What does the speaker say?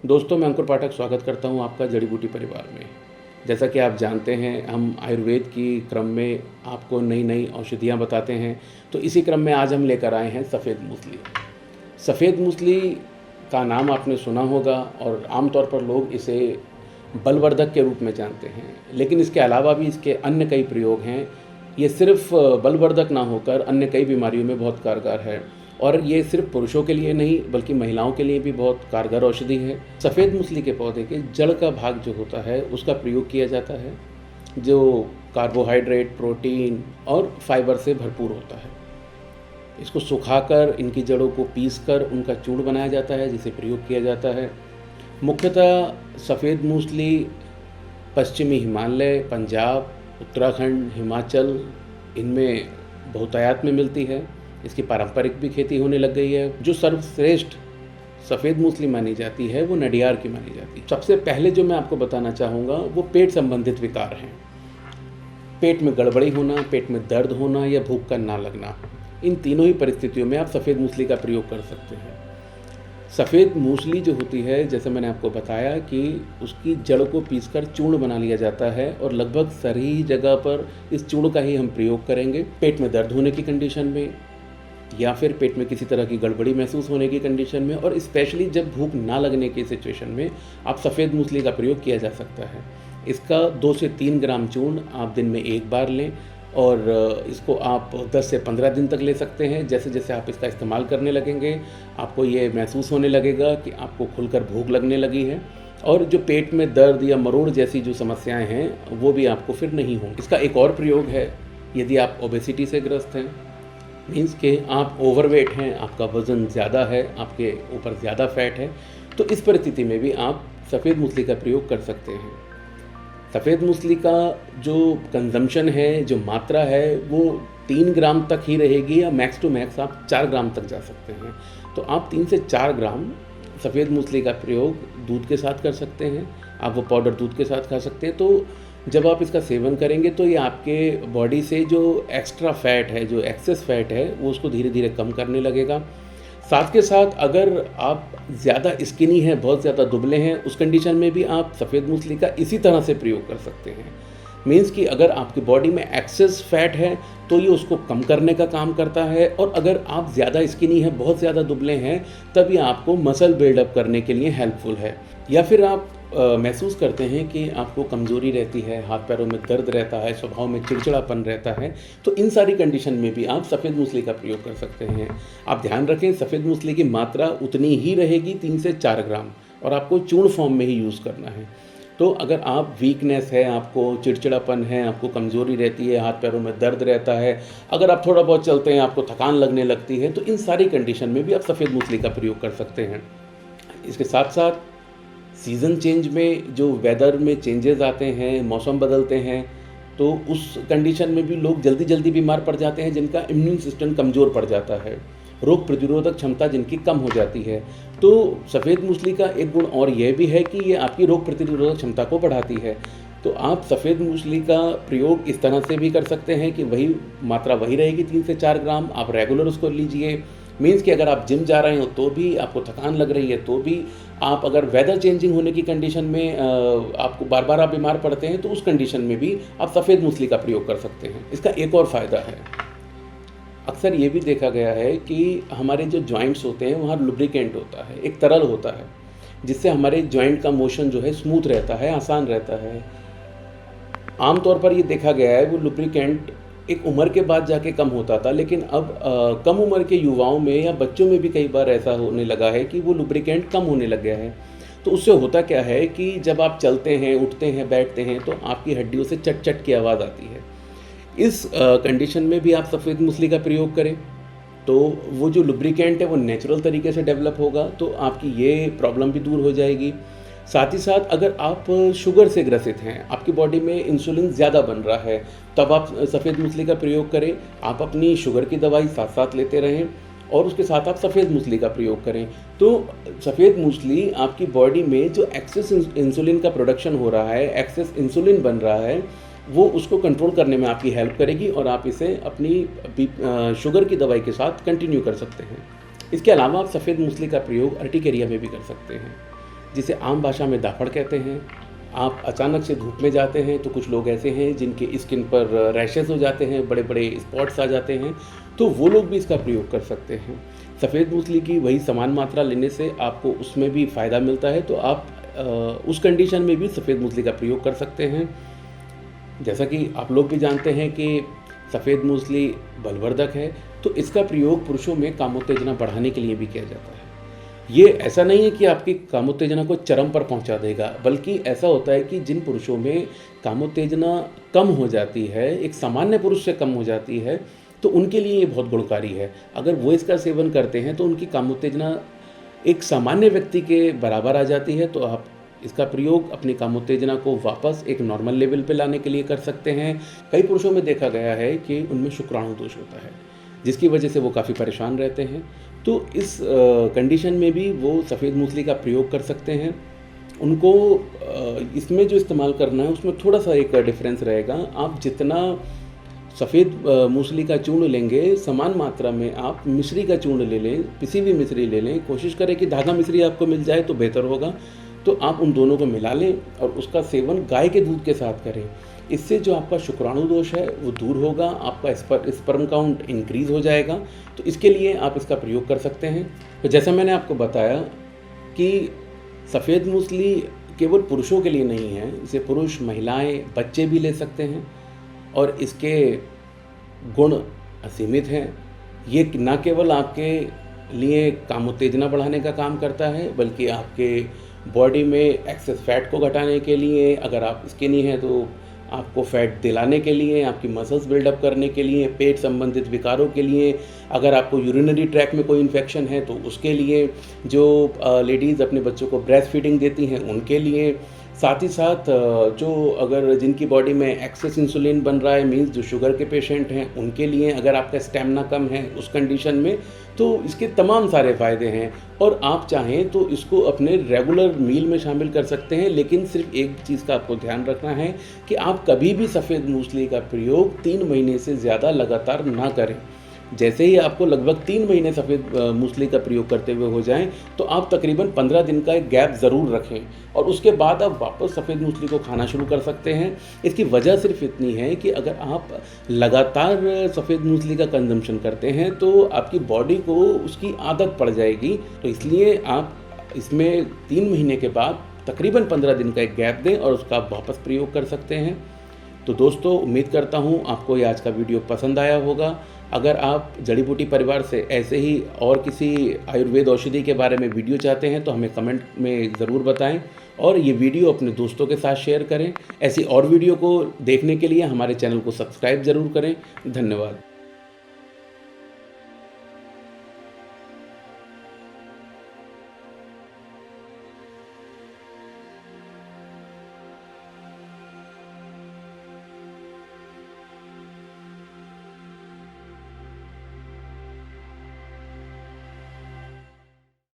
दोस्तों, मैं अंकुर पाठक स्वागत करता हूं आपका जड़ी बूटी परिवार में। जैसा कि आप जानते हैं, हम आयुर्वेद की क्रम में आपको नई नई औषधियां बताते हैं। तो इसी क्रम में आज हम लेकर आए हैं सफ़ेद मूसली। सफ़ेद मूसली का नाम आपने सुना होगा और आमतौर पर लोग इसे बलवर्धक के रूप में जानते हैं, लेकिन इसके अलावा भी इसके अन्य कई प्रयोग हैं। ये सिर्फ बलवर्धक ना होकर अन्य कई बीमारियों में बहुत कारगर है और ये सिर्फ पुरुषों के लिए नहीं बल्कि महिलाओं के लिए भी बहुत कारगर औषधि है। सफ़ेद मूसली के पौधे के जड़ का भाग जो होता है उसका प्रयोग किया जाता है, जो कार्बोहाइड्रेट, प्रोटीन और फाइबर से भरपूर होता है। इसको सुखाकर इनकी जड़ों को पीसकर उनका चूर्ण बनाया जाता है, जिसे प्रयोग किया जाता है। मुख्यतः सफ़ेद मूसली पश्चिमी हिमालय, पंजाब, उत्तराखंड, हिमाचल इनमें बहुतायत में मिलती है। इसकी पारंपरिक भी खेती होने लग गई है। जो सर्वश्रेष्ठ सफ़ेद मूसली मानी जाती है वो नडियार की मानी जाती है। सबसे पहले जो मैं आपको बताना चाहूँगा वो पेट संबंधित विकार हैं। पेट में गड़बड़ी होना, पेट में दर्द होना या भूख का ना लगना, इन तीनों ही परिस्थितियों में आप सफ़ेद मूसली का प्रयोग कर सकते हैं। सफ़ेद मूसली जो होती है, जैसे मैंने आपको बताया कि उसकी जड़ को पीसकर चूर्ण बना लिया जाता है और लगभग सारी जगह पर इस चूर्ण का ही हम प्रयोग करेंगे। पेट में दर्द होने की कंडीशन में या फिर पेट में किसी तरह की गड़बड़ी महसूस होने की कंडीशन में और स्पेशली जब भूख ना लगने की सिचुएशन में आप सफ़ेद मूसली का प्रयोग किया जा सकता है। इसका 2 से 3 ग्राम चूर्ण आप दिन में एक बार लें और इसको आप 10 से 15 दिन तक ले सकते हैं। जैसे जैसे आप इसका इस्तेमाल करने लगेंगे आपको ये महसूस होने लगेगा कि आपको खुलकर भूख लगने लगी है और जो पेट में दर्द या मरोड़ जैसी जो समस्याएं हैं वो भी आपको फिर नहीं होंगी। इसका एक और प्रयोग है, यदि आप ओबेसिटी से ग्रस्त हैं, मीन्स कि आप ओवरवेट हैं, आपका वज़न ज़्यादा है, आपके ऊपर ज़्यादा फैट है, तो इस परिस्थिति में भी आप सफ़ेद मूसली का प्रयोग कर सकते हैं। सफ़ेद मूसली का जो कंजम्पशन है, जो मात्रा है, वो 3 ग्राम तक ही रहेगी या मैक्स टू मैक्स आप 4 ग्राम तक जा सकते हैं। तो आप 3 से 4 ग्राम सफ़ेद मूसली का प्रयोग दूध के साथ कर सकते हैं। आप वो पाउडर दूध के साथ खा सकते हैं। तो जब आप इसका सेवन करेंगे तो ये आपके बॉडी से जो एक्स्ट्रा फैट है, जो एक्सेस फैट है, वो उसको धीरे धीरे कम करने लगेगा। साथ के साथ अगर आप ज़्यादा स्किनी हैं, बहुत ज़्यादा दुबले हैं, उस कंडीशन में भी आप सफ़ेद मूसली का इसी तरह से प्रयोग कर सकते हैं। मीन्स कि अगर आपकी बॉडी में एक्सेस फैट है तो ये उसको कम करने का काम करता है और अगर आप ज़्यादा स्किनी हैं, बहुत ज़्यादा दुबले हैं, तब ये आपको मसल बिल्डअप करने के लिए हेल्पफुल है। या फिर आप महसूस करते हैं कि आपको कमज़ोरी रहती है, हाथ पैरों में दर्द रहता है, स्वभाव में चिड़चिड़ापन रहता है, तो इन सारी कंडीशन में भी आप सफ़ेद मूसली का प्रयोग कर सकते हैं। आप ध्यान रखें, सफ़ेद मूसली की मात्रा उतनी ही रहेगी, 3 से 4 ग्राम, और आपको चूर्ण फॉर्म में ही यूज़ करना है। तो अगर आप वीकनेस है, आपको चिड़चिड़ापन है, आपको कमज़ोरी रहती है, हाथ पैरों में दर्द रहता है, अगर आप थोड़ा बहुत चलते हैं आपको थकान लगने लगती है, तो इन सारी कंडीशन में भी आप सफ़ेद मूसली का प्रयोग कर सकते हैं। इसके साथ साथ सीज़न चेंज में जो वेदर में चेंजेस आते हैं, मौसम बदलते हैं, तो उस कंडीशन में भी लोग जल्दी जल्दी बीमार पड़ जाते हैं, जिनका इम्यून सिस्टम कमज़ोर पड़ जाता है, रोग प्रतिरोधक क्षमता जिनकी कम हो जाती है। तो सफ़ेद मूसली का एक गुण और यह भी है कि ये आपकी रोग प्रतिरोधक क्षमता को बढ़ाती है। तो आप सफ़ेद मूसली का प्रयोग इस तरह से भी कर सकते हैं कि वही मात्रा वही रहेगी, 3 से 4 ग्राम, आप रेगुलर उसको लीजिए। मीन्स कि अगर आप जिम जा रहे हो तो भी, आपको थकान लग रही है तो भी, आप अगर वेदर चेंजिंग होने की कंडीशन में आपको बार बार आप बीमार पड़ते हैं तो उस कंडीशन में भी आप सफ़ेद मूसली का प्रयोग कर सकते हैं। इसका एक और फ़ायदा है, अक्सर ये भी देखा गया है कि हमारे जो जॉइंट्स होते हैं वहाँ लुब्रिकेंट होता है, एक तरल होता है, जिससे हमारे जॉइंट का मोशन जो है स्मूथ रहता है, आसान रहता है। आमतौर पर ये देखा गया है वो लुब्रिकेंट एक उम्र के बाद जाके कम होता था, लेकिन अब कम उम्र के युवाओं में या बच्चों में भी कई बार ऐसा होने लगा है कि वो लुब्रिकेंट कम होने लग गया है। तो उससे होता क्या है कि जब आप चलते हैं, उठते हैं, बैठते हैं तो आपकी हड्डियों से चट चट की आवाज़ आती है। इस कंडीशन में भी आप सफ़ेद मूसली का प्रयोग करें तो वो जो लुब्रिकेंट है वो नेचुरल तरीके से डेवलप होगा, तो आपकी ये प्रॉब्लम भी दूर हो जाएगी। साथ ही साथ अगर आप शुगर से ग्रसित हैं, आपकी बॉडी में इंसुलिन ज़्यादा बन रहा है, तब आप सफ़ेद मूसली का प्रयोग करें। आप अपनी शुगर की दवाई साथ साथ लेते रहें और उसके साथ आप सफ़ेद मूसली का प्रयोग करें। तो सफ़ेद मूसली आपकी बॉडी में जो एक्सेस इंसुलिन का प्रोडक्शन हो रहा है, एक्सेस इंसुलिन बन रहा है, वो उसको कंट्रोल करने में आपकी हेल्प करेगी और आप इसे अपनी शुगर की दवाई के साथ कंटिन्यू कर सकते हैं। इसके अलावा आप सफ़ेद मूसली का प्रयोग अर्टिकेरिया में भी कर सकते हैं। जिसे आम भाषा में दाफड़ कहते हैं। आप अचानक से धूप में जाते हैं तो कुछ लोग ऐसे हैं जिनके स्किन पर रैशेज़ हो जाते हैं, बड़े बड़े स्पॉट्स आ जाते हैं, तो वो लोग भी इसका प्रयोग कर सकते हैं। सफ़ेद मूसली की वही समान मात्रा लेने से आपको उसमें भी फ़ायदा मिलता है, तो आप उस कंडीशन में भी सफ़ेद मूसली का प्रयोग कर सकते हैं। जैसा कि आप लोग भी जानते हैं कि सफ़ेद मूसली बलवर्धक है, तो इसका प्रयोग पुरुषों में कामोत्तेजना बढ़ाने के लिए भी किया जाता है। ये ऐसा नहीं है कि आपकी कामोत्तेजना को चरम पर पहुंचा देगा, बल्कि ऐसा होता है कि जिन पुरुषों में कामोत्तेजना कम हो जाती है, एक सामान्य पुरुष से कम हो जाती है, तो उनके लिए ये बहुत गुणकारी है। अगर वो इसका सेवन करते हैं तो उनकी कामोत्तेजना एक सामान्य व्यक्ति के बराबर आ जाती है। तो आप इसका प्रयोग अपनी कामोत्तेजना को वापस एक नॉर्मल लेवल पे लाने के लिए कर सकते हैं। कई पुरुषों में देखा गया है कि उनमें शुक्राणु दोष होता है, जिसकी वजह से वो काफ़ी परेशान रहते हैं। तो इस कंडीशन में भी वो सफ़ेद मूसली का प्रयोग कर सकते हैं। उनको इसमें जो इस्तेमाल करना है उसमें थोड़ा सा एक डिफरेंस रहेगा। आप जितना सफ़ेद मूसली का चूर्ण लेंगे, समान मात्रा में आप मिश्री का चूर्ण ले लें, पिसी हुई मिश्री ले लें। कोशिश करें कि धागा मिश्री आपको मिल जाए तो बेहतर होगा। तो आप उन दोनों को मिला लें और उसका सेवन गाय के दूध के साथ करें। इससे जो आपका शुक्राणु दोष है वो दूर होगा, आपका स्पर्म काउंट इंक्रीज़ हो जाएगा। तो इसके लिए आप इसका प्रयोग कर सकते हैं। तो जैसा मैंने आपको बताया कि सफ़ेद मूसली केवल पुरुषों के लिए नहीं है, इसे पुरुष, महिलाएं, बच्चे भी ले सकते हैं और इसके गुण असीमित हैं। ये न केवल आपके लिए कामोत्तेजना बढ़ाने का काम करता है, बल्कि आपके बॉडी में एक्सेस फैट को घटाने के लिए, अगर आप स्किनी हैं तो आपको फैट दिलाने के लिए, आपकी मसल्स बिल्डअप करने के लिए, पेट संबंधित विकारों के लिए, अगर आपको यूरिनरी ट्रैक में कोई इन्फेक्शन है तो उसके लिए, जो लेडीज़ अपने बच्चों को ब्रेस्ट फीडिंग देती हैं उनके लिए, साथ ही साथ जो अगर जिनकी बॉडी में एक्सेस इंसुलिन बन रहा है, मीन्स जो शुगर के पेशेंट हैं उनके लिए, अगर आपका स्टेमिना कम है उस कंडीशन में, तो इसके तमाम सारे फ़ायदे हैं। और आप चाहें तो इसको अपने रेगुलर मील में शामिल कर सकते हैं। लेकिन सिर्फ एक चीज़ का आपको ध्यान रखना है कि आप कभी भी सफ़ेद मूसली का प्रयोग 3 महीने से ज़्यादा लगातार ना करें। जैसे ही आपको लगभग 3 महीने सफ़ेद मूसली का प्रयोग करते हुए हो जाएं, तो आप तकरीबन 15 दिन का एक गैप ज़रूर रखें और उसके बाद आप वापस सफ़ेद मूसली को खाना शुरू कर सकते हैं। इसकी वजह सिर्फ इतनी है कि अगर आप लगातार सफ़ेद मूसली का कंजम्पशन करते हैं तो आपकी बॉडी को उसकी आदत पड़ जाएगी। तो इसलिए आप इसमें 3 महीने के बाद तकरीबन 15 दिन का एक गैप दें और उसका आप वापस प्रयोग कर सकते हैं। तो दोस्तों, उम्मीद करता हूँ आपको ये आज का वीडियो पसंद आया होगा। अगर आप जड़ी बूटी परिवार से ऐसे ही और किसी आयुर्वेद औषधि के बारे में वीडियो चाहते हैं तो हमें कमेंट में ज़रूर बताएं और ये वीडियो अपने दोस्तों के साथ शेयर करें। ऐसी और वीडियो को देखने के लिए हमारे चैनल को सब्सक्राइब ज़रूर करें। धन्यवाद।